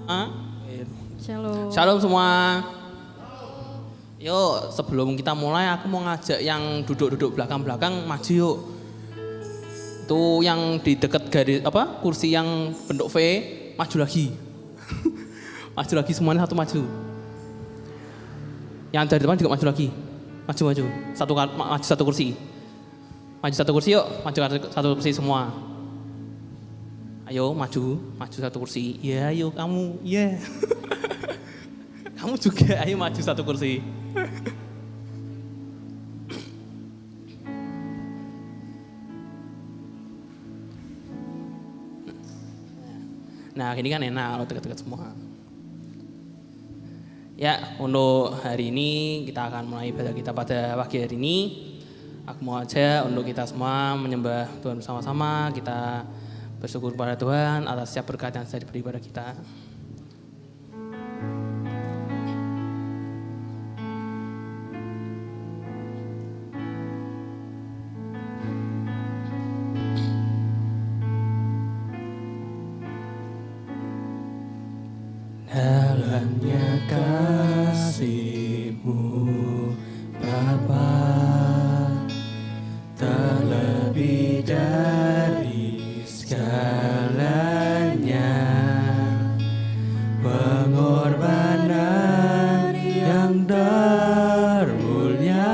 Shalom. Shalom semua. Yuk, sebelum kita mulai aku mau ngajak yang duduk-duduk belakang-belakang maju yuk. Tuh yang di dekat garis kursi yang bentuk V, maju lagi. Maju lagi semuanya satu maju. Yang dari depan juga maju lagi. Maju. Maju satu kursi. Maju satu kursi yuk, maju satu kursi semua. Ayo maju satu kursi. Ya, ayo kamu. Yeah. Kamu juga, ayo maju satu kursi. Nah, ini kan enak kalau dekat-dekat semua. Ya, untuk hari ini kita akan mulai ibadah kita pada pagi hari ini. Aku mau aja untuk kita semua menyembah Tuhan bersama-sama. Kita bersyukur pada Tuhan atas setiap berkat yang sudah diberi pada kita. Dalamnya kasih-Mu Bapa, terlebih dari segalanya, pengorbanan yang termulia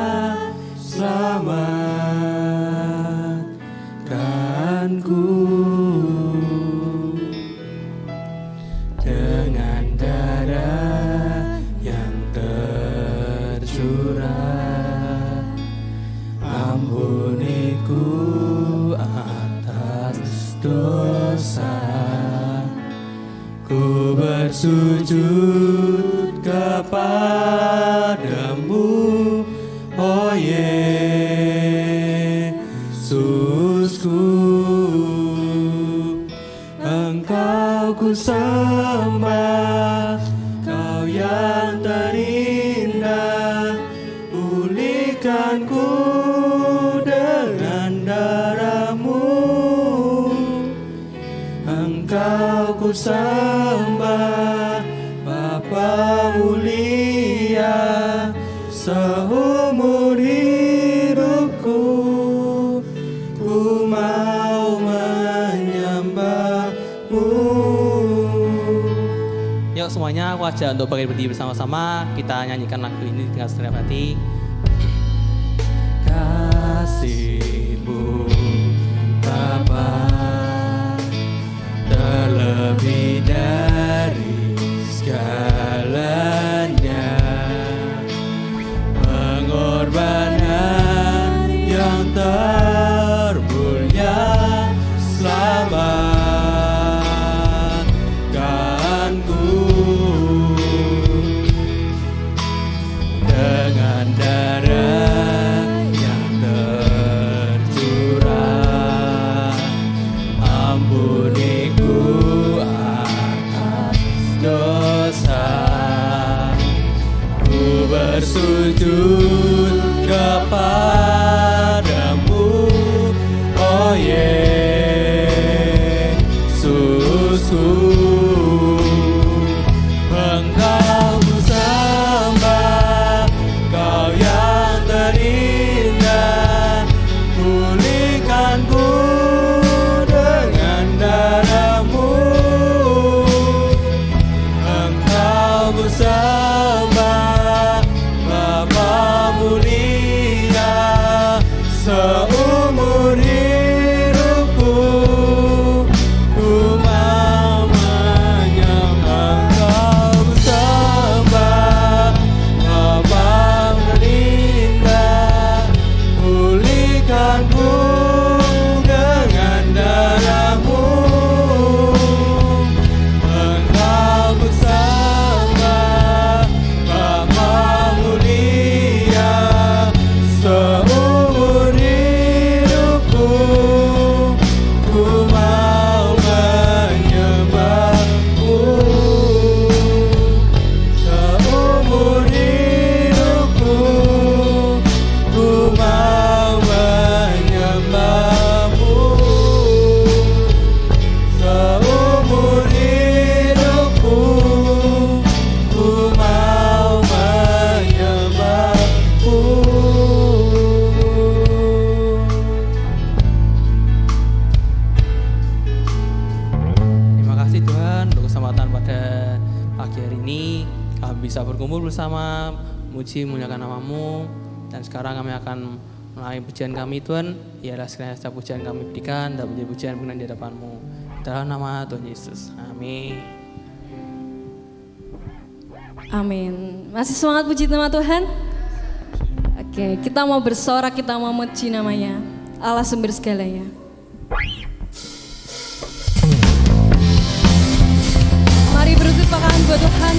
selamatkanku. Dengan darah yang tercurah, ampuniku atas dosa. Ku bersujud kepadamu, oh Yesusku. Engkau ku sembah, Kau yang terindah, pulihkanku dengan darah-Mu. Engkau ku sembah, Bapa mulia, seumur hidupku ku mau menyembah-Mu. Yuk semuanya, aku ajak untuk berdiri bersama-sama. Kita nyanyikan lagu ini dengan segenap hati. Kasih-Mu Bapa, terlebih dari segalanya, pengorbanan yang termulia selamatkanku. Dengan darah yang tercurah, ampuniku atas dosa. Ku bersujud kepadamu, oh Yesusku. Engkau ku sembah, Kau yang terindah, pulihkanku dengan darah-Mu. Engkau ku sembah, Bapa mulia, seumur hidup bisa berkumpul bersama, muji muliakan namamu. Dan sekarang kami akan melalui pujian kami Tuhan, ialah sekiranya setiap pujian kami berikan dan menjadi pujian berkenan di hadapan-Mu. Dalam nama Tuhan Yesus, amin. Amin. Masih semangat puji nama Tuhan? Oke, kita mau bersorak, kita mau memuji namanya, Allah sumber segalanya. Mari bersujud pakaan buat Tuhan.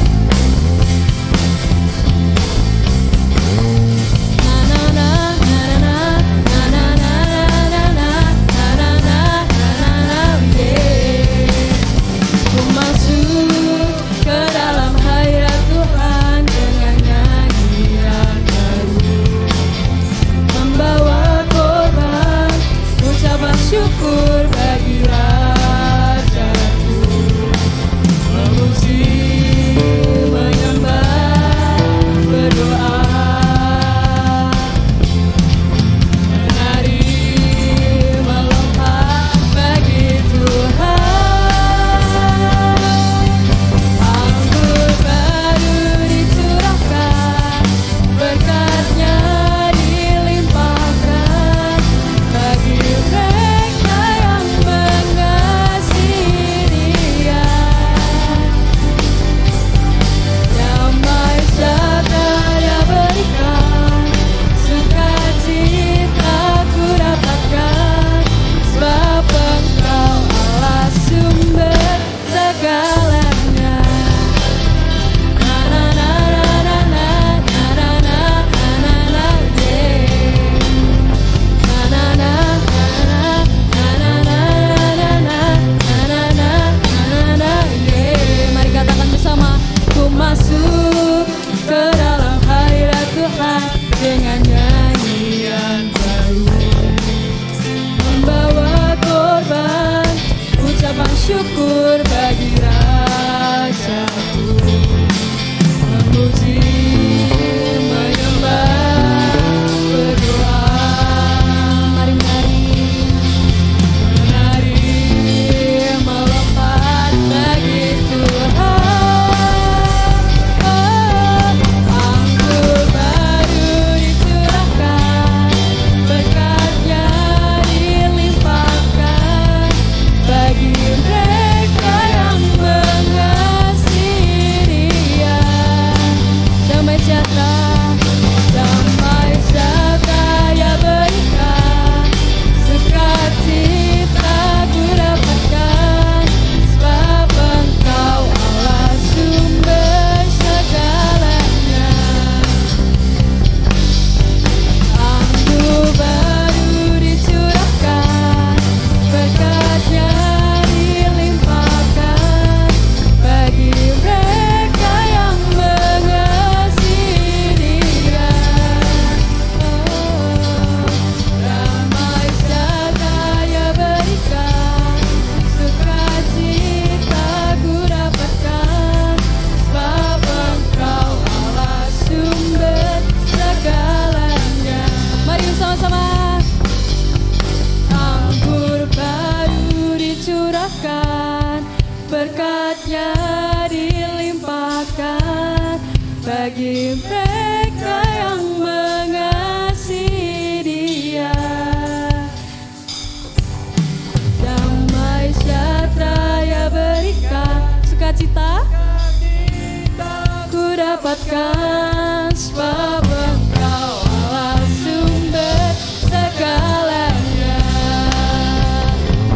Ku masuk ke dalam hadirat Tuhan dengan nyanyian baru, membawa korban ucapan syukur bagi Rajaku, memuji menyembah berdoa, menari melompat bagi Tuhan. Anggur baru dicurahkan, berkatnya dilimpahkan bagi mereka yang mengasihi Dia. Damai sejahtera berikan, sukacita ku dapatkan, sebab Engkau Allah sumber segalanya. Na na na na na na na na na na na yeah. Na na na na na na na na na na na na na yeah. Mari katakan bersama, ku masuk ke dalam hadirat Tuhan dengan nyanyian baru, membawa korban ucapan syukur bagi Rajaku, memuji menyembah berdoa. Mari menari melompat bagi Tuhan. Anggur baru dicurahkan, berkatnya dilimpahkan bagi mereka yang mengasihi Dia. Damai sejahtera berikan, sukacita ku dapatkan, sebab Engkau Allah sumber segalanya. Anggur baru dicurahkan, berkatnya dilimpahkan bagi mereka yang mengasihi Dia. Damai sejahtera berikan, sukacita ku dapatkan, sebab Engkau Allah sumber segalanya. Mari bersama-sama. Anggur baru dicurahkan, berkatnya dilimpahkan bagi mereka yang mengasihi Dia. Damai sejahtera berikan, sukacita ku dapatkan, sebab Engkau Allah sumber segalanya.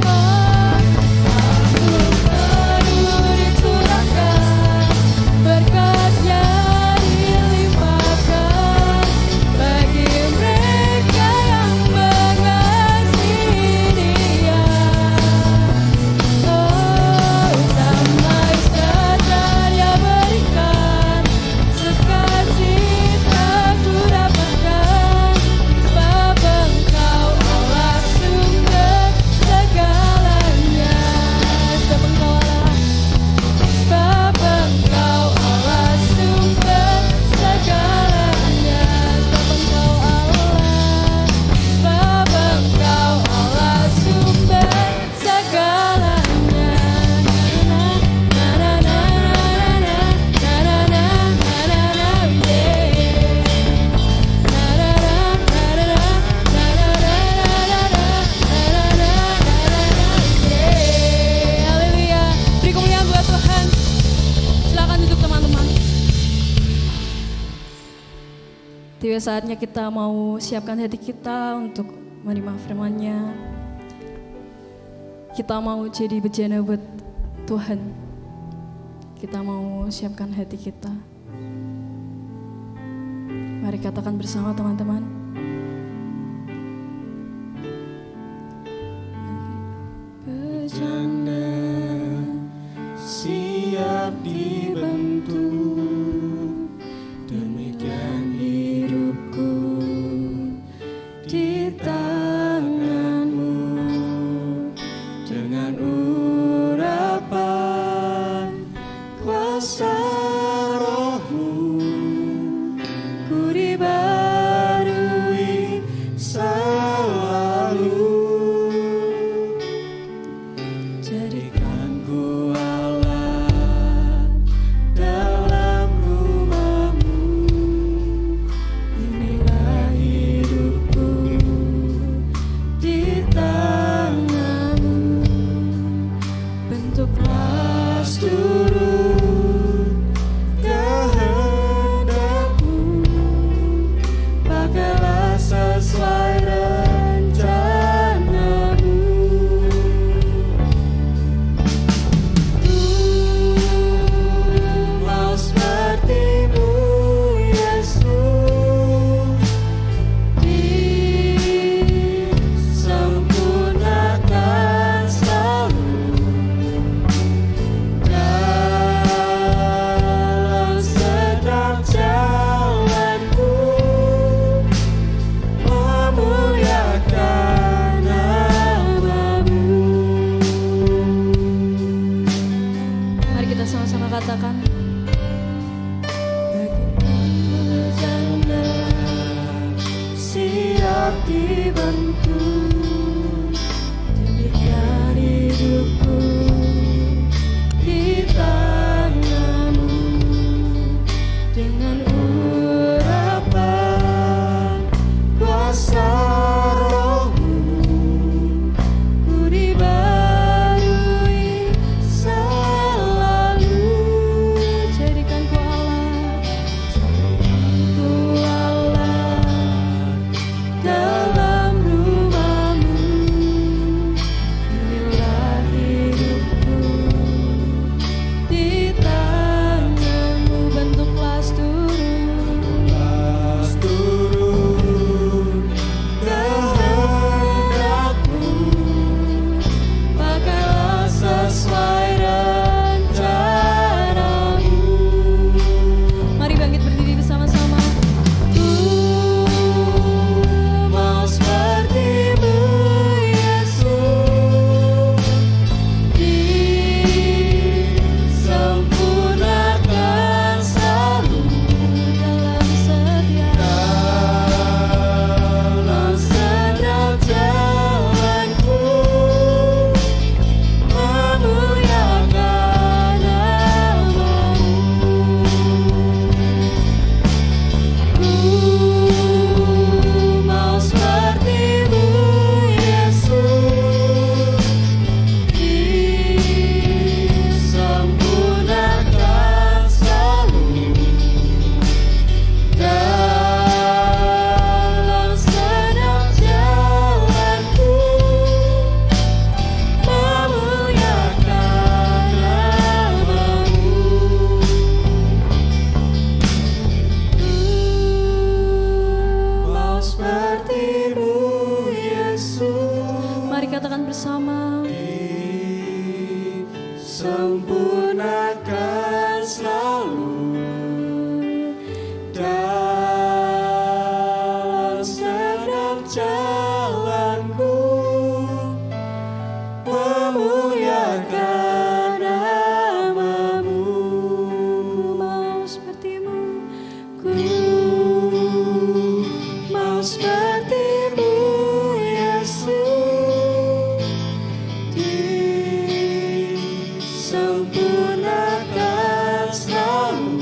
Anggur baru dicurahkan, berkatnya dilimpahkan bagi mereka yang mengasihi Dia. Damai sejahtera berikan, sukacita Sudah saatnya kita mau siapkan hati kita untuk menerima firman-Nya. Kita mau jadi bejana buat Tuhan. Kita mau siapkan hati kita. Mari katakan bersama teman-teman. Bejana siap dibentuk, demikian hidupku di tanganmu, dengan urapan kuasa rohmu, ku dibarui selalu. Jadikan ku Allah dalam rumahmu, inilah hidupku di tanganmu. Bentuklah seturut kehendakmu, pakailah sesuai rencanamu. Mau sepertimu Yesus, disempurnakan selalu dalam setiap jalanku, memuliakan namamu. Mari kita sama-sama katakan. Bejana siap dibentuk, demikian hidupku di tanganmu, dengan urapan kuasa rohmu, ku dibarui selalu. Jadikan ku Allah dalam rumahmu, inilah hidupku di tanganmu. Bentuklah seturut kehendakmu, pakailah sesuai rencanamu. Mari bangkit berdiri bersama-sama. Ku mau sepertimu Yesus, disempurnakan selalu Dalam setiap dalam setiap jalanku, memuliakan namamu. Ku mau sepertimu Yesus, disempurnakan selalu dalam setiap jalanku, memuliakan namamu. Mau sepertimu Yesus, Mari katakan bersama. disempurnakan selalu dalam setiap jalanku, memuliakan namamu. Ku mau sepertimu. Ku mau sepertimu Yesus, disempurnakan selalu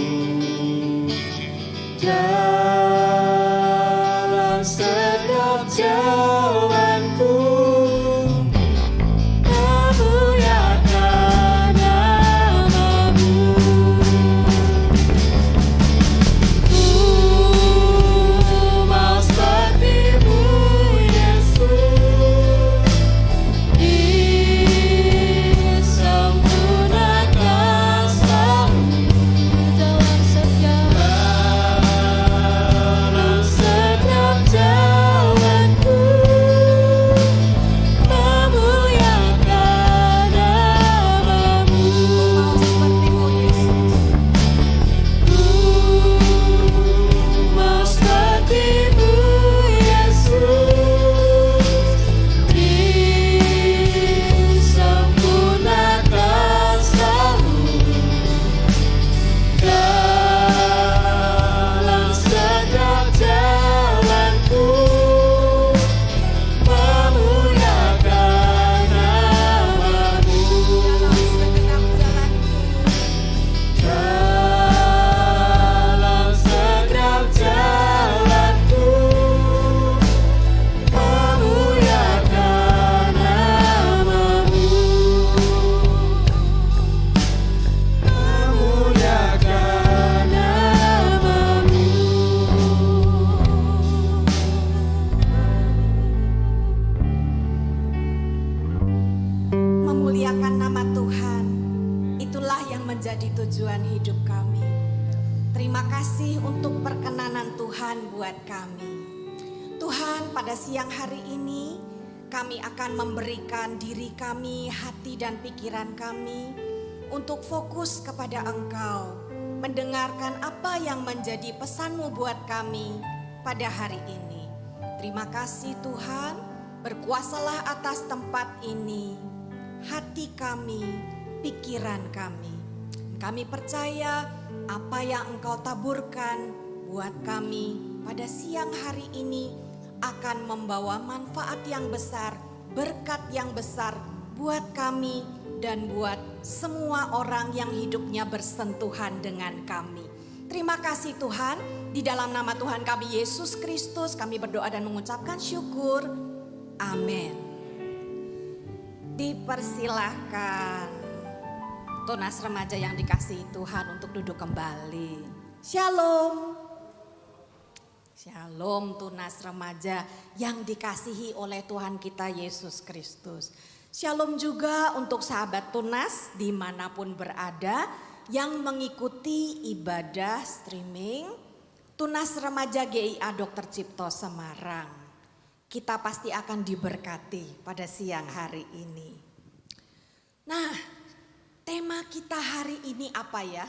menjadi tujuan hidup kami. Terima kasih untuk perkenanan Tuhan buat kami. Tuhan, pada siang hari ini kami akan memberikan diri kami, hati dan pikiran kami untuk fokus kepada Engkau, mendengarkan apa yang menjadi pesan-Mu buat kami pada hari ini. Terima kasih Tuhan, berkuasalah atas tempat ini, hati kami, pikiran kami. Kami percaya apa yang Engkau taburkan buat kami pada siang hari ini akan membawa manfaat yang besar, berkat yang besar buat kami dan buat semua orang yang hidupnya bersentuhan dengan kami. Terima kasih Tuhan, di dalam nama Tuhan kami Yesus Kristus kami berdoa dan mengucapkan syukur. Amin. Dipersilahkan tunas remaja yang dikasihi Tuhan untuk duduk kembali. Shalom. Shalom tunas remaja yang dikasihi oleh Tuhan kita Yesus Kristus. Shalom juga untuk sahabat tunas dimanapun berada yang mengikuti ibadah streaming Tunas Remaja GIA Dr. Cipto Semarang. Kita pasti akan diberkati pada siang hari ini. Nah, tema kita hari ini apa ya?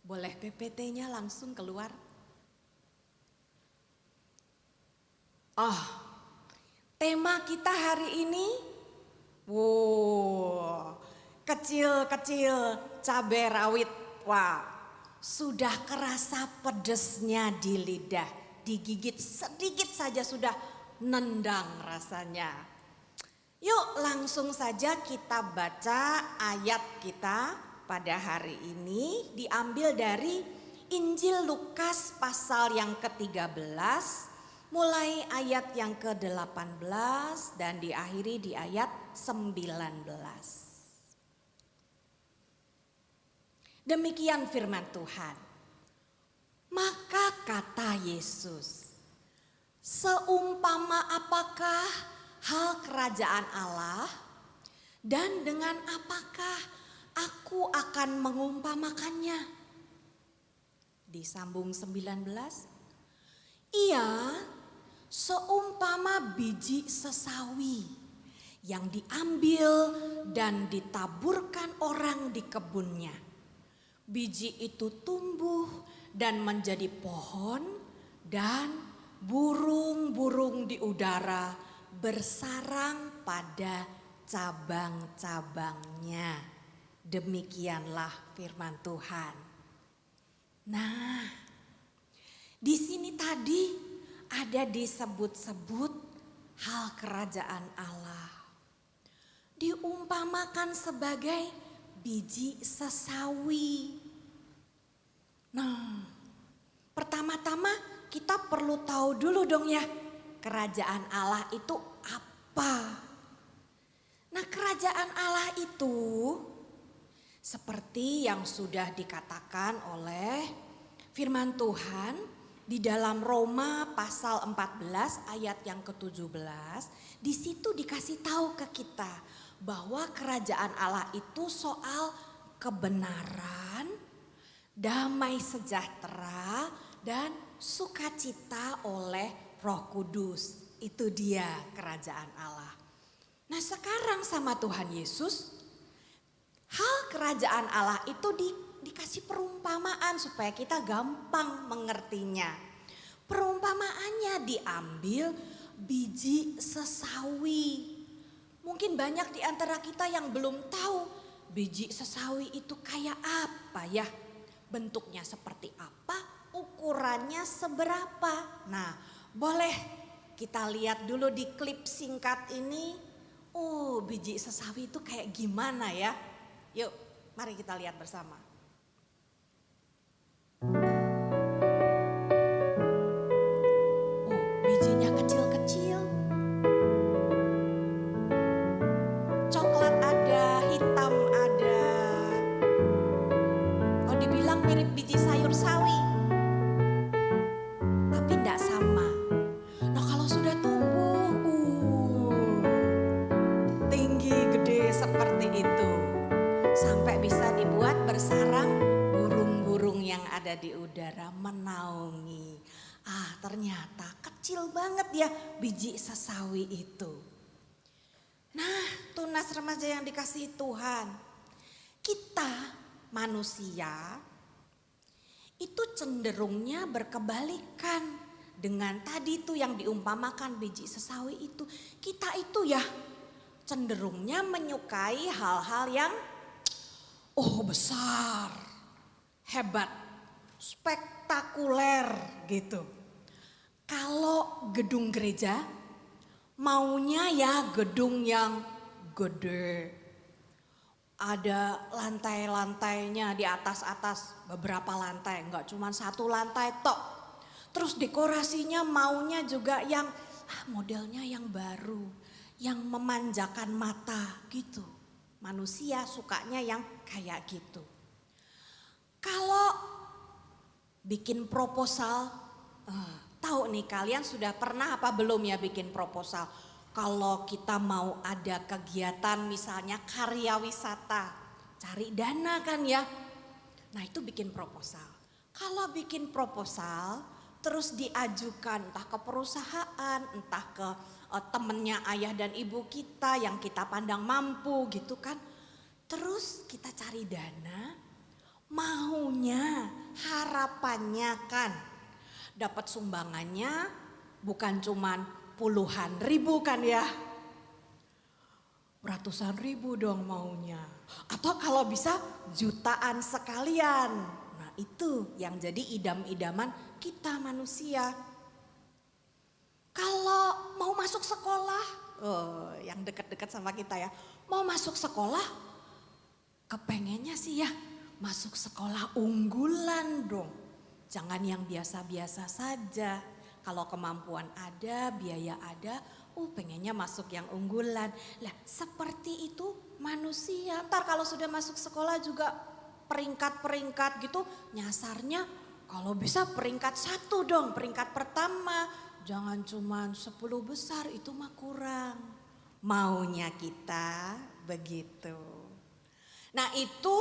Boleh PPT-nya langsung keluar? Oh, tema kita hari ini, wow, kecil-kecil cabai rawit, wah, sudah kerasa pedesnya di lidah, digigit sedikit saja sudah nendang rasanya. Yuk langsung saja kita baca ayat kita pada hari ini diambil dari Injil Lukas pasal yang ke-13. Mulai ayat yang ke-18 dan diakhiri di ayat 19. Demikian firman Tuhan. Maka kata Yesus, seumpama apakah hal kerajaan Allah dan dengan apakah aku akan mengumpamakannya? Disambung 19. Ia seumpama biji sesawi yang diambil dan ditaburkan orang di kebunnya. Biji itu tumbuh dan menjadi pohon dan burung-burung di udara bersarang pada cabang-cabangnya. Demikianlah firman Tuhan. Nah, di sini tadi ada disebut-sebut hal kerajaan Allah. Diumpamakan sebagai biji sesawi. Nah, pertama-tama kita perlu tahu dulu dong ya, kerajaan Allah itu apa? Nah, kerajaan Allah itu seperti yang sudah dikatakan oleh firman Tuhan di dalam Roma pasal 14 ayat yang ke-17, di situ dikasih tahu ke kita bahwa kerajaan Allah itu soal kebenaran, damai sejahtera dan sukacita oleh Roh Kudus. Itu dia kerajaan Allah. Nah, sekarang sama Tuhan Yesus, hal kerajaan Allah itu dikasih perumpamaan supaya kita gampang mengertinya. Perumpamaannya diambil biji sesawi. Mungkin banyak di antara kita yang belum tahu biji sesawi itu kayak apa ya. Bentuknya seperti apa, ukurannya seberapa. Nah, boleh kita lihat dulu di klip singkat ini. Oh, biji sesawi itu kayak gimana ya? Yuk, mari kita lihat bersama. Bijinya kecil-kecil, coklat ada, hitam ada. Kalau dibilang mirip biji sayur sawi, tapi tidak sama. Nah, kalau sudah tumbuh, tinggi, gede seperti itu, sampai bisa dibuat bersarang burung-burung yang ada di udara menaungi. Ternyata kecil banget ya biji sesawi itu. Nah, tunas remaja yang dikasihi Tuhan, kita manusia itu cenderungnya berkebalikan dengan tadi tuh yang diumpamakan biji sesawi itu. Kita itu ya cenderungnya menyukai hal-hal yang besar, hebat, spektakuler gitu. Kalau gedung gereja maunya ya gedung yang gede. Ada lantai-lantainya di atas-atas beberapa lantai, enggak cuma satu lantai tok. Terus dekorasinya maunya juga yang modelnya yang baru, yang memanjakan mata gitu. Manusia sukanya yang kayak gitu. Kalau bikin proposal, tahu nih kalian sudah pernah apa belum ya bikin proposal? Kalau kita mau ada kegiatan misalnya karya wisata, cari dana kan ya. Nah itu bikin proposal. Kalau bikin proposal terus diajukan entah ke perusahaan, entah ke temennya ayah dan ibu kita yang kita pandang mampu gitu kan. Terus kita cari dana, maunya, harapannya kan dapat sumbangannya bukan cuman puluhan ribu kan ya. Ratusan ribu dong maunya. Atau kalau bisa jutaan sekalian. Nah itu yang jadi idam-idaman kita manusia. Kalau mau masuk sekolah, yang dekat-dekat sama kita ya. Mau masuk sekolah, kepengennya sih ya masuk sekolah unggulan dong. Jangan yang biasa-biasa saja. Kalau kemampuan ada, biaya ada, pengennya masuk yang unggulan. Lah seperti itu manusia. Ntar kalau sudah masuk sekolah juga peringkat-peringkat gitu, nyasarnya kalau bisa peringkat 1 dong, peringkat pertama. Jangan cuma 10 besar, itu mah kurang. Maunya kita begitu. Nah itu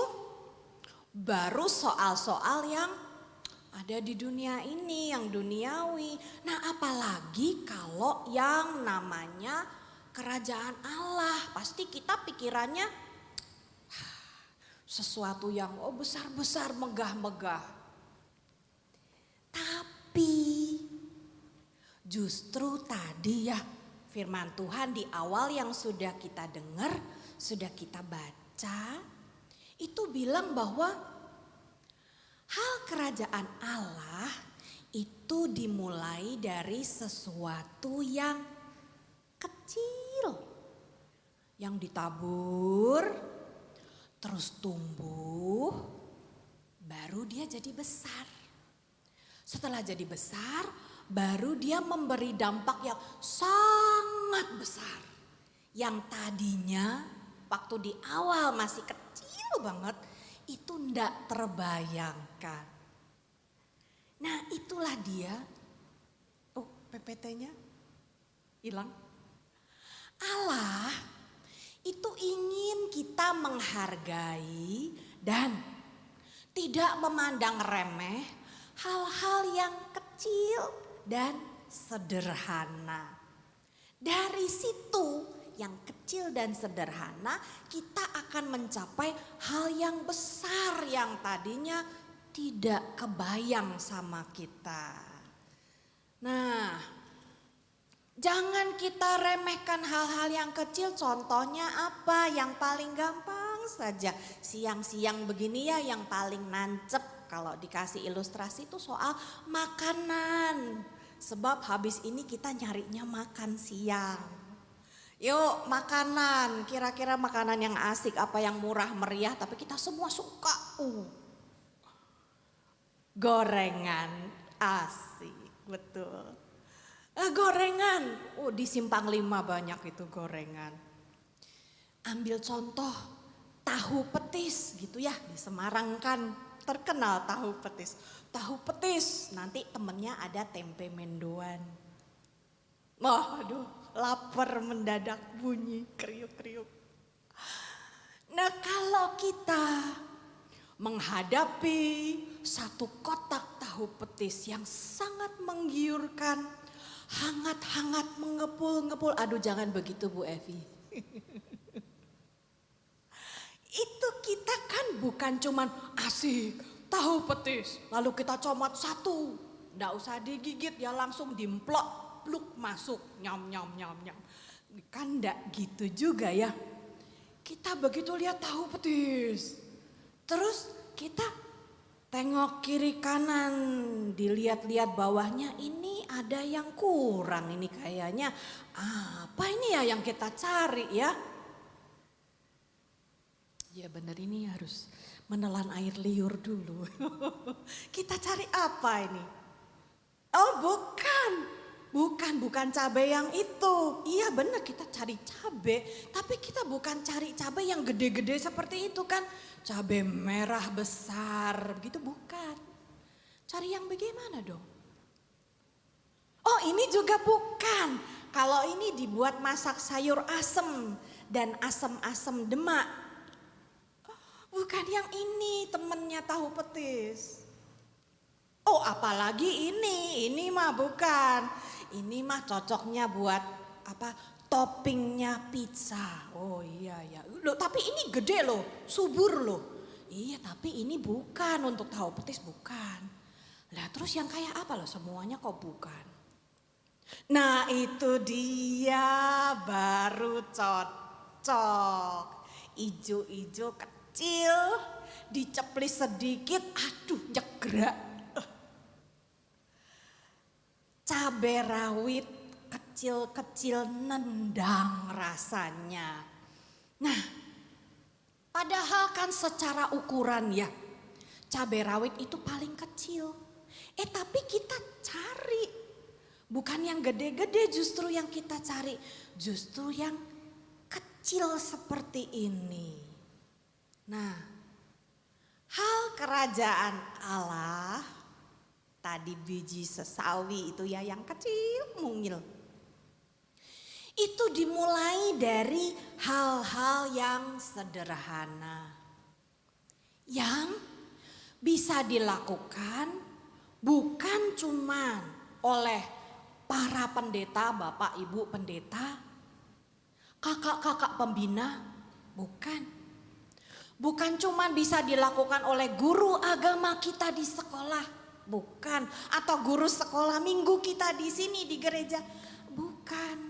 baru soal-soal yang ada di dunia ini, yang duniawi. Nah apalagi kalau yang namanya kerajaan Allah. Pasti kita pikirannya sesuatu yang besar-besar, megah-megah. Tapi justru tadi ya firman Tuhan di awal yang sudah kita dengar, sudah kita baca. Itu bilang bahwa hal kerajaan Allah itu dimulai dari sesuatu yang kecil. Yang ditabur, terus tumbuh, baru dia jadi besar. Setelah jadi besar, baru dia memberi dampak yang sangat besar. Yang tadinya waktu di awal masih kecil banget, itu ndak terbayangkan. Nah itulah dia. PPT-nya hilang. Allah itu ingin kita menghargai dan tidak memandang remeh hal-hal yang kecil dan sederhana. Dari situ yang kecil dan sederhana kita akan mencapai hal yang besar yang tadinya tidak kebayang sama kita. Nah, jangan kita remehkan hal-hal yang kecil. Contohnya apa? Yang paling gampang saja. Siang-siang begini ya yang paling nancep kalau dikasih ilustrasi itu soal makanan. Sebab habis ini kita nyarinya makan siang. Yuk makanan, kira-kira makanan yang asik apa yang murah meriah tapi kita semua suka. Gorengan asik. Betul. Gorengan, di Simpang 5 banyak itu gorengan. Ambil contoh tahu petis gitu ya, di Semarang kan terkenal tahu petis. Tahu petis, nanti temennya ada tempe mendoan. Aduh, lapar mendadak bunyi kriuk-kriuk. Nah, kalau kita menghadapi satu kotak tahu petis yang sangat menggiurkan, hangat-hangat, mengepul-ngepul. Aduh, jangan begitu Bu Evi. Itu kita kan bukan cuman asik tahu petis, lalu kita comot satu, nggak usah digigit ya, langsung dimplok, pluk masuk, nyam nyam nyam nyam. Kan nggak gitu juga ya. Kita begitu lihat tahu petis, terus kita tengok kiri kanan, dilihat-lihat bawahnya, ini ada yang kurang ini kayaknya. Apa ini ya yang kita cari ya? Ya benar, ini harus menelan air liur dulu. Kita cari apa ini? Oh bukan cabai yang itu. Iya benar, kita cari cabai, tapi kita bukan cari cabai yang gede-gede seperti itu kan. Cabai merah besar begitu, bukan. Cari yang bagaimana dong? Oh ini juga bukan. Kalau ini dibuat masak sayur asem dan asem-asem demak. Bukan yang ini, temennya tahu petis. Oh apalagi ini mah bukan. Ini mah cocoknya buat apa? Toppingnya pizza. Oh iya ya. Loh, tapi ini gede loh, subur loh. Iya tapi ini bukan untuk tahu petis, bukan. Lah terus yang kayak apa loh, semuanya kok bukan. Nah itu dia baru cocok. Ijo-ijo kecil, diceplis sedikit, aduh nyegrak. Cabai rawit kecil-kecil nendang rasanya. Nah, padahal kan secara ukuran ya, cabai rawit itu paling kecil. Tapi kita cari, bukan yang gede-gede justru yang kita cari, justru yang kecil seperti ini. Nah, hal kerajaan Allah, tadi biji sesawi itu ya yang kecil mungil. Itu dimulai dari hal-hal yang sederhana. Yang bisa dilakukan bukan cuma oleh para pendeta, bapak ibu pendeta, kakak-kakak pembina, bukan. Bukan cuma bisa dilakukan oleh guru agama kita di sekolah, bukan. Atau guru sekolah minggu kita di sini di gereja, bukan.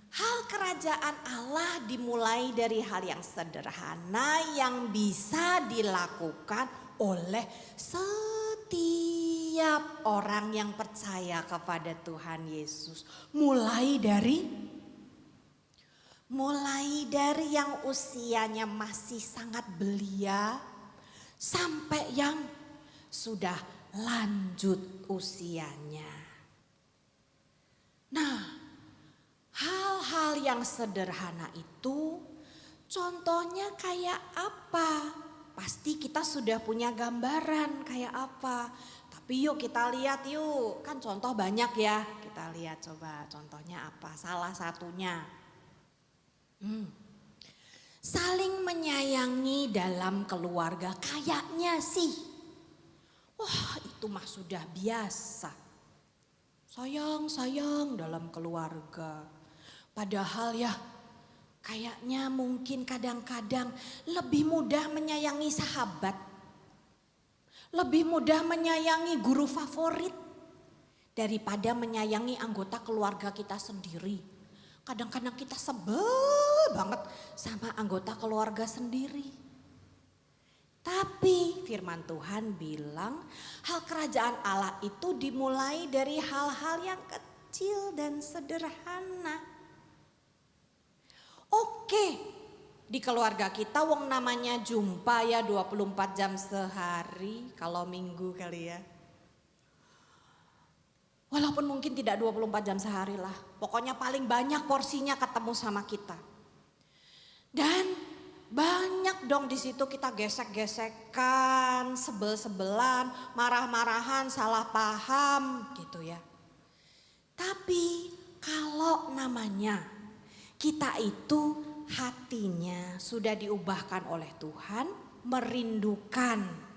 Hal kerajaan Allah dimulai dari hal yang sederhana yang bisa dilakukan oleh setiap orang yang percaya kepada Tuhan Yesus. Mulai dari yang usianya masih sangat belia sampai yang sudah lanjut usianya. Nah, hal-hal yang sederhana itu contohnya kayak apa? Pasti kita sudah punya gambaran kayak apa. Tapi yuk kita lihat yuk, kan contoh banyak ya. Kita lihat coba contohnya apa, salah satunya. Saling menyayangi dalam keluarga kayaknya sih. Wah itu mah sudah biasa. Sayang dalam keluarga. Padahal ya kayaknya mungkin kadang-kadang lebih mudah menyayangi sahabat. Lebih mudah menyayangi guru favorit daripada menyayangi anggota keluarga kita sendiri. Kadang-kadang kita sebel banget sama anggota keluarga sendiri. Tapi firman Tuhan bilang hal kerajaan Allah itu dimulai dari hal-hal yang kecil dan sederhana. Oke, di keluarga kita wong namanya jumpa ya 24 jam sehari, kalau minggu kali ya. Walaupun mungkin tidak 24 jam sehari lah. Pokoknya paling banyak porsinya ketemu sama kita. Dan banyak dong di situ kita gesek-gesekan, sebel-sebelan, marah-marahan, salah paham gitu ya. Tapi kalau namanya kita itu hatinya sudah diubahkan oleh Tuhan, merindukan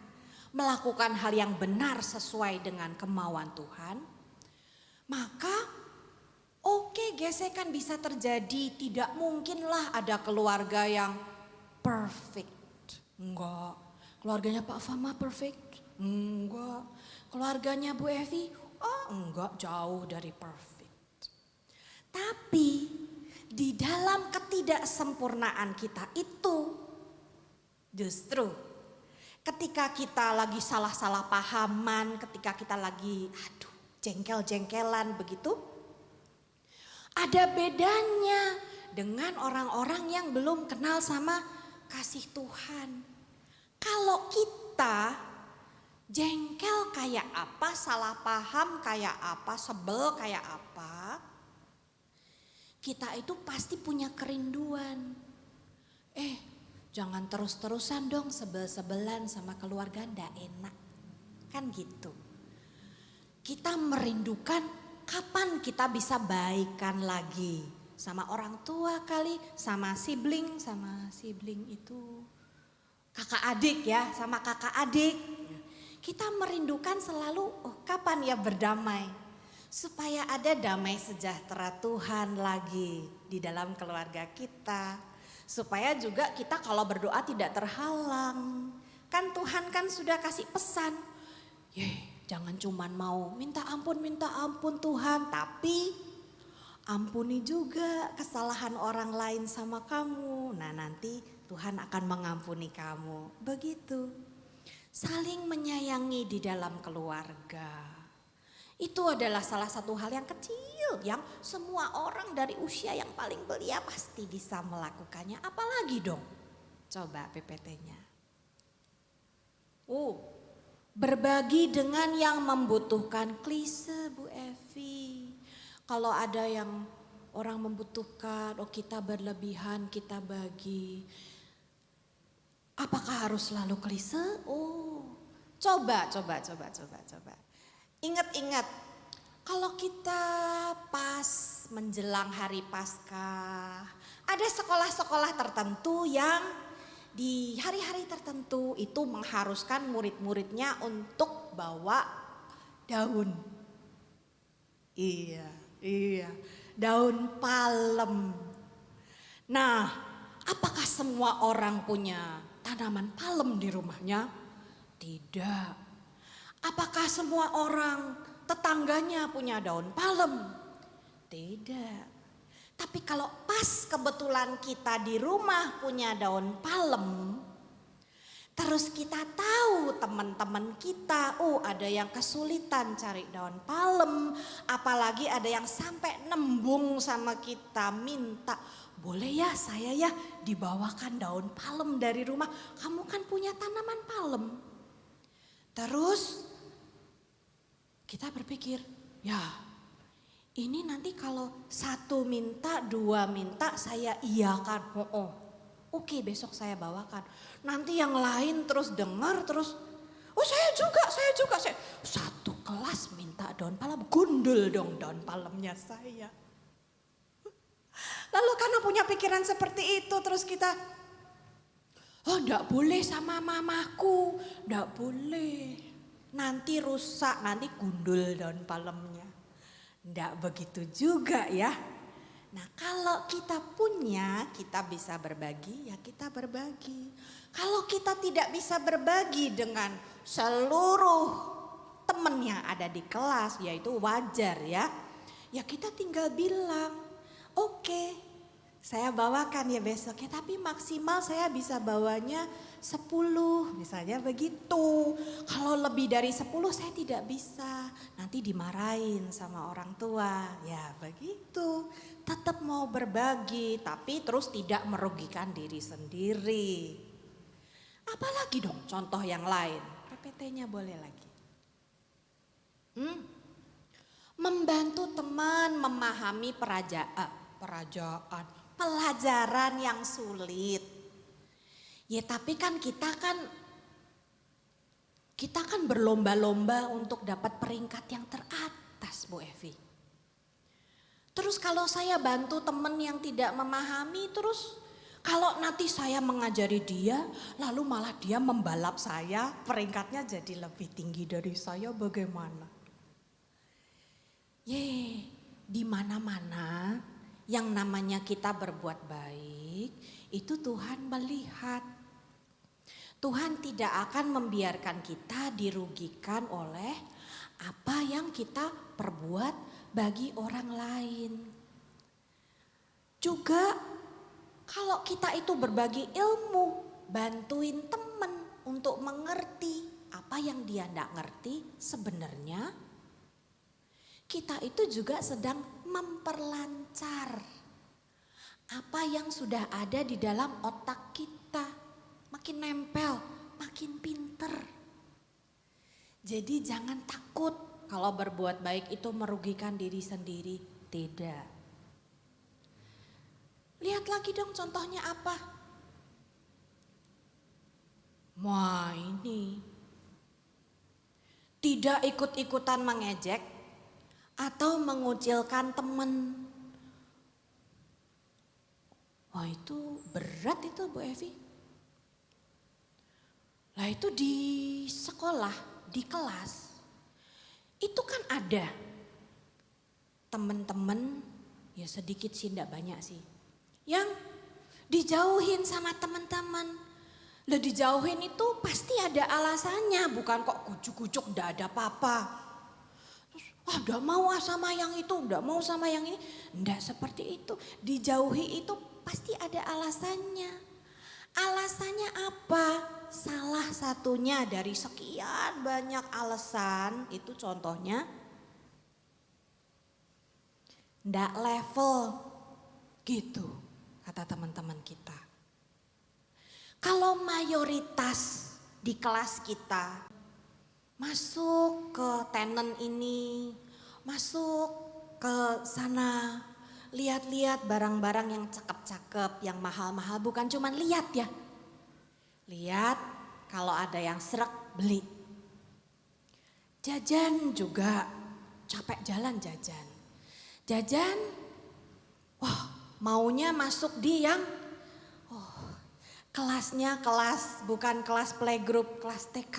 melakukan hal yang benar sesuai dengan kemauan Tuhan, maka oke, gesekan bisa terjadi. Tidak mungkinlah ada keluarga yang perfect. Enggak. Keluarganya Pak Fama perfect? Enggak. Keluarganya Bu Evi? Oh enggak, jauh dari perfect. Tapi di dalam ketidaksempurnaan kita itu justru ketika kita lagi salah-salah pahaman, ketika kita lagi jengkel-jengkelan begitu, ada bedanya dengan orang-orang yang belum kenal sama kasih Tuhan. Kalau kita jengkel kayak apa, salah paham kayak apa, sebel kayak apa, kita itu pasti punya kerinduan. Jangan terus-terusan dong sebel-sebelan sama keluarga, ndak enak. Kan gitu. Kita merindukan kapan kita bisa baikan lagi. Sama orang tua kali, sama sibling itu kakak adik ya, sama kakak adik. Kita merindukan selalu, kapan ya berdamai. Supaya ada damai sejahtera Tuhan lagi di dalam keluarga kita. Supaya juga kita kalau berdoa tidak terhalang. Kan Tuhan kan sudah kasih pesan. Jangan cuman mau minta ampun Tuhan. Tapi ampuni juga kesalahan orang lain sama kamu. Nah nanti Tuhan akan mengampuni kamu. Begitu. Saling menyayangi di dalam keluarga. Itu adalah salah satu hal yang kecil yang semua orang dari usia yang paling belia pasti bisa melakukannya. Apalagi dong? Coba PPT-nya. Berbagi dengan yang membutuhkan, klise Bu Evi. Kalau ada yang orang membutuhkan, kita berlebihan, kita bagi. Apakah harus selalu klise? Coba. Ingat-ingat, kalau kita pas menjelang hari Paskah, ada sekolah-sekolah tertentu yang di hari-hari tertentu itu mengharuskan murid-muridnya untuk bawa daun. Iya, daun palem. Nah, apakah semua orang punya tanaman palem di rumahnya? Tidak. Apakah semua orang tetangganya punya daun palem? Tidak. Tapi kalau pas kebetulan kita di rumah punya daun palem, terus kita tahu teman-teman kita, ada yang kesulitan cari daun palem, apalagi ada yang sampai nembung sama kita minta, boleh ya saya ya dibawakan daun palem dari rumah, kamu kan punya tanaman palem. Terus kita berpikir, ini nanti kalau satu minta, dua minta saya iyakan. Oke, besok saya bawakan. Nanti yang lain terus dengar terus, saya juga. Satu kelas minta daun palem, gundul dong daun palemnya saya. Lalu karena punya pikiran seperti itu terus kita, enggak boleh sama mamaku, enggak boleh. Nanti rusak, nanti gundul daun palemnya. Enggak begitu juga ya. Nah kalau kita punya, kita bisa berbagi, ya kita berbagi. Kalau kita tidak bisa berbagi dengan seluruh teman yang ada di kelas, ya itu wajar ya. Ya kita tinggal bilang, oke, saya bawakan ya besoknya, tapi maksimal saya bisa bawanya 10, misalnya begitu. Kalau lebih dari 10 saya tidak bisa, nanti dimarahin sama orang tua. Ya begitu, tetap mau berbagi tapi terus tidak merugikan diri sendiri. Apalagi dong contoh yang lain, PPT-nya boleh lagi. Membantu teman memahami pelajaran yang sulit. Ya tapi kan kita kan berlomba-lomba untuk dapat peringkat yang teratas Bu Evi. Terus kalau saya bantu teman yang tidak memahami terus Kalau nanti saya mengajari dia, lalu malah dia membalap saya, peringkatnya jadi lebih tinggi dari saya, bagaimana? Di mana-mana yang namanya kita berbuat baik, itu Tuhan melihat. Tuhan tidak akan membiarkan kita dirugikan oleh apa yang kita perbuat bagi orang lain. Juga kalau kita itu berbagi ilmu, bantuin teman untuk mengerti apa yang dia tidak ngerti, sebenarnya kita itu juga sedang memperlancar apa yang sudah ada di dalam otak kita. Makin nempel, makin pinter. Jadi jangan takut kalau berbuat baik itu merugikan diri sendiri. Tidak. Lihat lagi dong contohnya apa. Wah ini. Tidak ikut-ikutan mengejek atau mengucilkan teman. Wah itu berat itu Bu Evi. Lah itu di sekolah, di kelas. Itu kan ada teman-teman, ya sedikit sih enggak banyak sih. Yang dijauhin sama teman-teman. Lah dijauhin itu pasti ada alasannya, bukan kok kucuk-kucuk enggak ada apa-apa. Terus enggak mau sama yang itu, enggak mau sama yang ini. Enggak seperti itu. Dijauhi itu pasti ada alasannya. Alasannya apa? Salah satunya dari sekian banyak alasan, itu contohnya enggak level gitu. Kata teman-teman kita. Kalau mayoritas di kelas kita masuk ke tenan ini, masuk ke sana, lihat-lihat barang-barang yang cakep-cakep, yang mahal-mahal, bukan cuman lihat ya. Lihat, kalau ada yang srek beli. Jajan juga, capek jalan jajan. Jajan, wah maunya masuk di yang kelasnya kelas bukan kelas playgroup, kelas TK.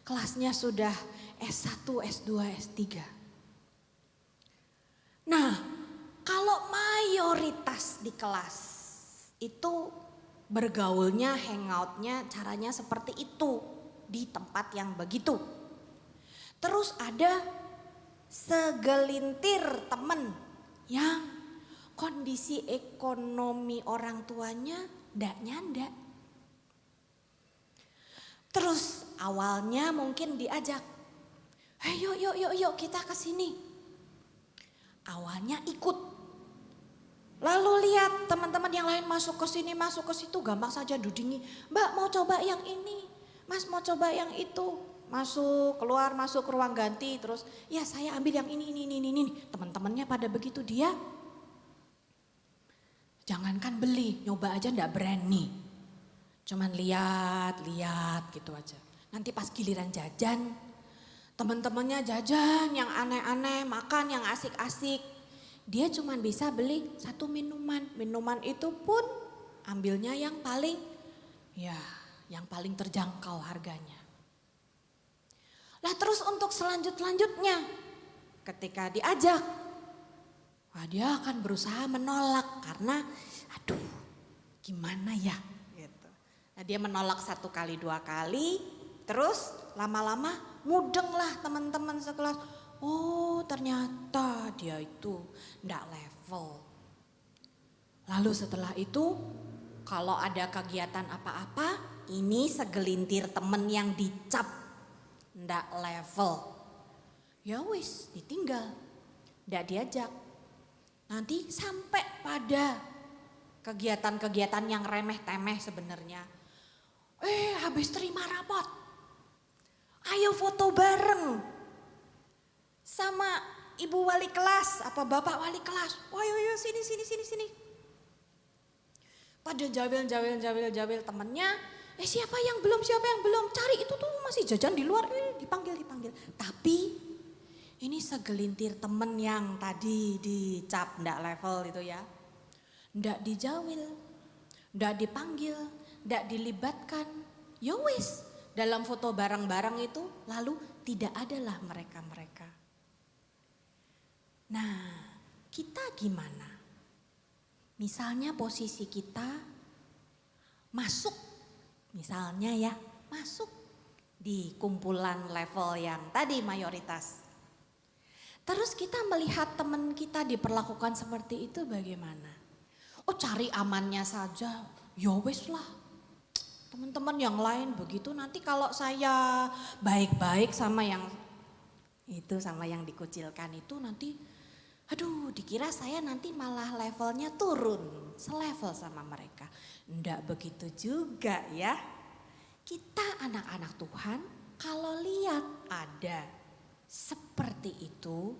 Kelasnya sudah S1, S2, S3. Nah, kalau mayoritas di kelas itu bergaulnya, hangoutnya caranya seperti itu di tempat yang begitu. Terus ada segelintir temen yang kondisi ekonomi orang tuanya ndak nyanda. Terus awalnya mungkin diajak, "Hey, yuk kita ke sini." Awalnya ikut. Lalu lihat teman-teman yang lain masuk ke sini, masuk ke situ, gampang saja dudingi. "Mbak mau coba yang ini, Mas mau coba yang itu." Masuk, keluar, masuk ke ruang ganti, terus ya saya ambil yang ini. Teman-temannya pada begitu, dia jangankan beli, nyoba aja ndak berani. Cuman lihat gitu aja. Nanti pas giliran jajan, teman-temannya jajan yang aneh-aneh, makan yang asik-asik. Dia cuman bisa beli satu minuman. Minuman itu pun ambilnya yang paling terjangkau harganya. Lah terus untuk selanjutnya ketika diajak, dia akan berusaha menolak karena aduh gimana ya gitu. Nah, dia menolak 1 kali 2 kali, terus lama-lama mudeng lah teman-teman sekelas. Oh ternyata dia itu ndak level. Lalu setelah itu kalau ada kegiatan apa-apa, ini segelintir temen yang dicap ndak level. Ya wis ditinggal, ndak diajak. Nanti sampai pada kegiatan-kegiatan yang remeh-temeh sebenarnya. Habis terima rapot, ayo foto bareng sama ibu wali kelas apa bapak wali kelas. Wah yuk sini. Pada jawil temennya, siapa yang belum, cari itu tuh masih jajan di luar, dipanggil. Tapi ini segelintir temen yang tadi dicap ndak level itu ya, ndak dijawil. ndak dipanggil, ndak dilibatkan. Ya wis, dalam foto bareng-bareng itu lalu tidak adalah mereka-mereka. Nah, kita gimana? Misalnya posisi kita masuk, misalnya ya, masuk di kumpulan level yang tadi mayoritas. Terus kita melihat teman kita diperlakukan seperti itu bagaimana? Oh, cari amannya saja, ya wis lah. Teman-teman yang lain begitu, nanti kalau saya baik-baik sama yang itu, sama yang dikucilkan itu nanti, aduh dikira saya nanti malah levelnya turun, selevel sama mereka. Nggak begitu juga ya. Kita anak-anak Tuhan kalau lihat ada seperti itu,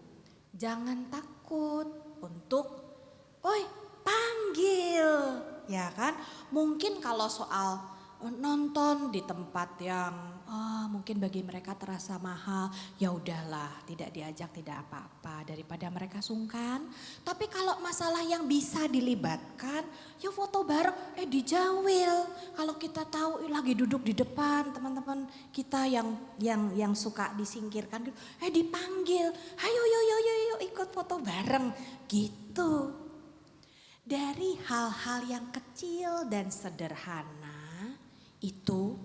jangan takut untuk, oi panggil, ya kan? Mungkin kalau soal nonton di tempat yang mungkin bagi mereka terasa mahal, ya udahlah tidak diajak tidak apa-apa daripada mereka sungkan. Tapi kalau masalah yang bisa dilibatkan, ya foto bareng, dijawil. Kalau kita tahu lagi duduk di depan teman-teman kita yang suka disingkirkan, dipanggil, ayo yo ikut foto bareng gitu. Dari hal-hal yang kecil dan sederhana itu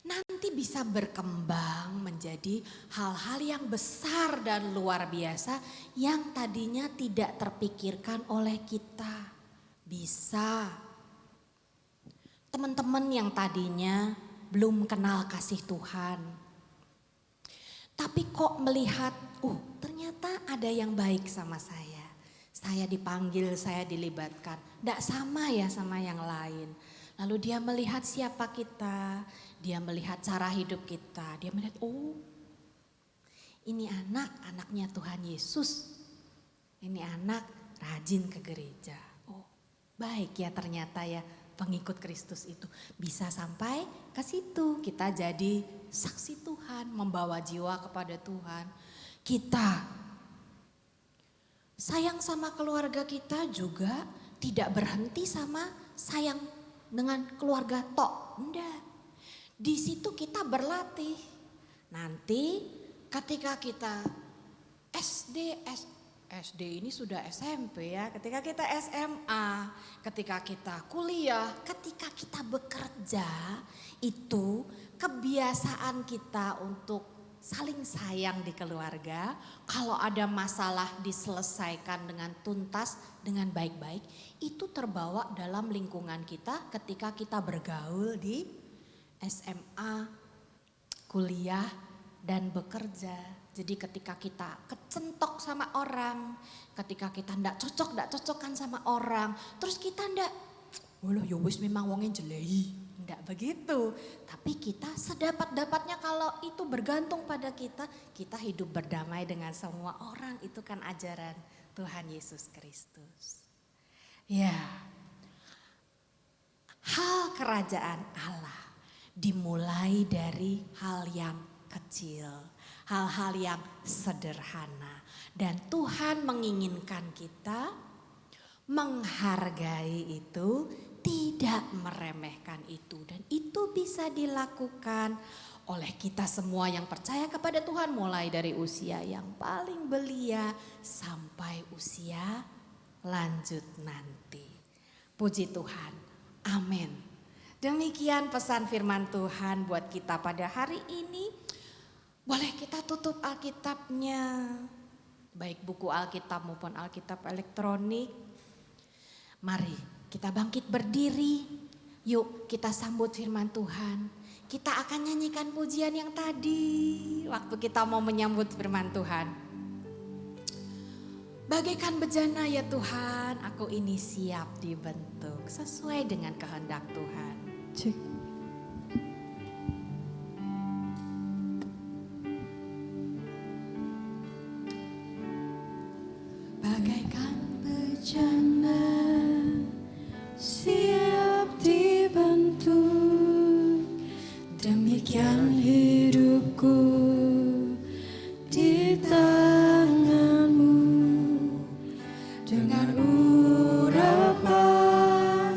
nanti bisa berkembang menjadi hal-hal yang besar dan luar biasa yang tadinya tidak terpikirkan oleh kita. Bisa teman-teman yang tadinya belum kenal kasih Tuhan, tapi kok melihat, ternyata ada yang baik sama saya. Saya dipanggil, saya dilibatkan, tidak sama ya sama yang lain. Lalu dia melihat siapa kita, dia melihat cara hidup kita, dia melihat ini anaknya Tuhan Yesus, ini anak rajin ke gereja. Baik ya ternyata ya pengikut Kristus itu bisa sampai ke situ. Kita jadi saksi Tuhan, membawa jiwa kepada Tuhan. Kita sayang sama keluarga kita juga tidak berhenti sama sayang dengan keluarga tok, enggak. Di situ kita berlatih. Nanti ketika kita SD ini sudah SMP ya, ketika kita SMA, ketika kita kuliah, ketika kita bekerja, itu kebiasaan kita untuk saling sayang di keluarga. Kalau ada masalah diselesaikan dengan tuntas, dengan baik-baik, itu terbawa dalam lingkungan kita ketika kita bergaul di SMA, kuliah, dan bekerja. Jadi ketika kita kecentok sama orang, ketika kita ndak cocokan sama orang, terus kita ndak, walah ya wis memang wongnya jelei, ndak begitu. Tapi kita sedapat-dapatnya kalau itu bergantung pada kita, kita hidup berdamai dengan semua orang. Itu kan ajaran Tuhan Yesus Kristus. Ya, hal kerajaan Allah dimulai dari hal yang kecil, hal-hal yang sederhana. Dan Tuhan menginginkan kita menghargai itu, tidak meremehkan itu. Dan itu bisa dilakukan oleh kita semua yang percaya kepada Tuhan, mulai dari usia yang paling belia sampai usia lanjut nanti. Puji Tuhan, amin. Demikian pesan firman Tuhan buat kita pada hari ini. Boleh kita tutup Alkitabnya, baik buku Alkitab maupun Alkitab elektronik. Mari kita bangkit berdiri, yuk kita sambut firman Tuhan. Kita akan nyanyikan pujian yang tadi waktu kita mau menyambut firman Tuhan. Bagaikan bejana ya Tuhan, aku ini siap dibentuk sesuai dengan kehendak Tuhan. Cek. Bagaikan bejana siap dibentuk, demikian hidupku di tanganmu. Dengan urapan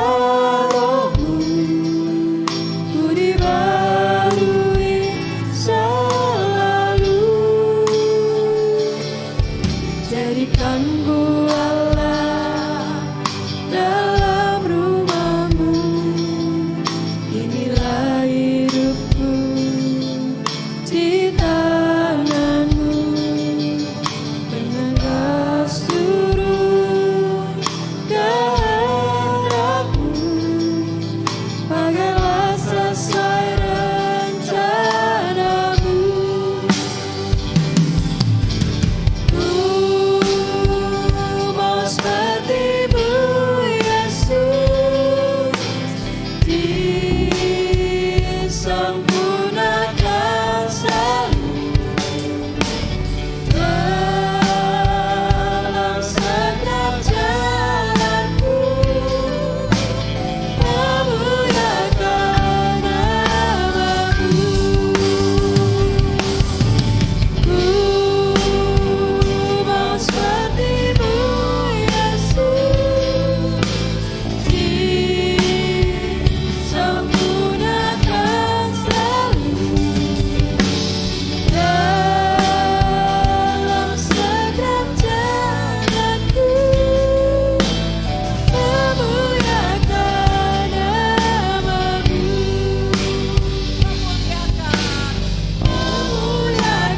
rohmu, ku dibalui selalu. Jadikan ku Allah dalam rumahmu, inilah hidupku di tanganmu. Dengan gas turun kehendakmu, bagai selesai rencanamu. Ku mau seperti-Mu Yesus, disempurnakan selalu dalam setiap jalanku, memuliakan nama-Mu. Ku mau seperti-Mu Yesus, disempurnakan selalu dalam setiap jalanku, memuliakan nama-Mu. Memuliakan nama-Mu, memuliakan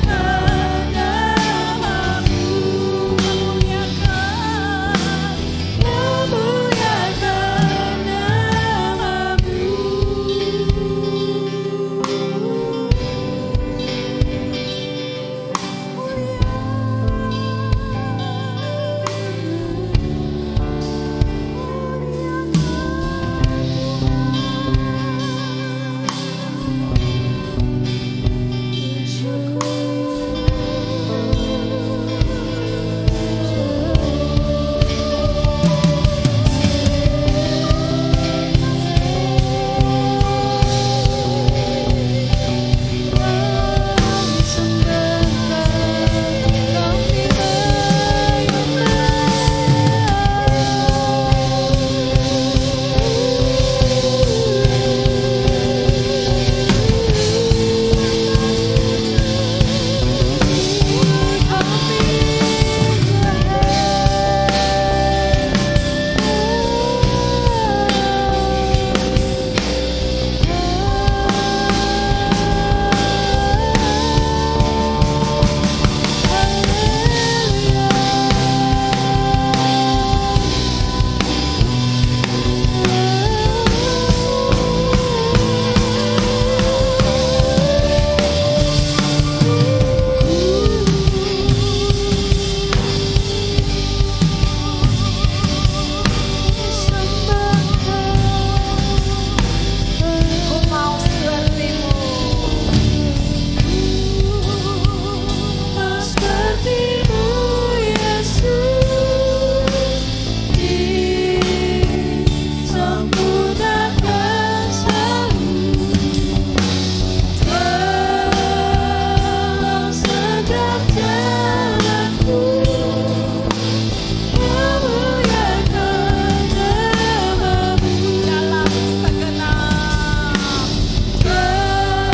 Ku mau seperti-Mu. seperti-Mu Yesus, disempurnakan selalu dalam setiap jalanku, memuliakan nama-Mu. Dalam segenap Dalam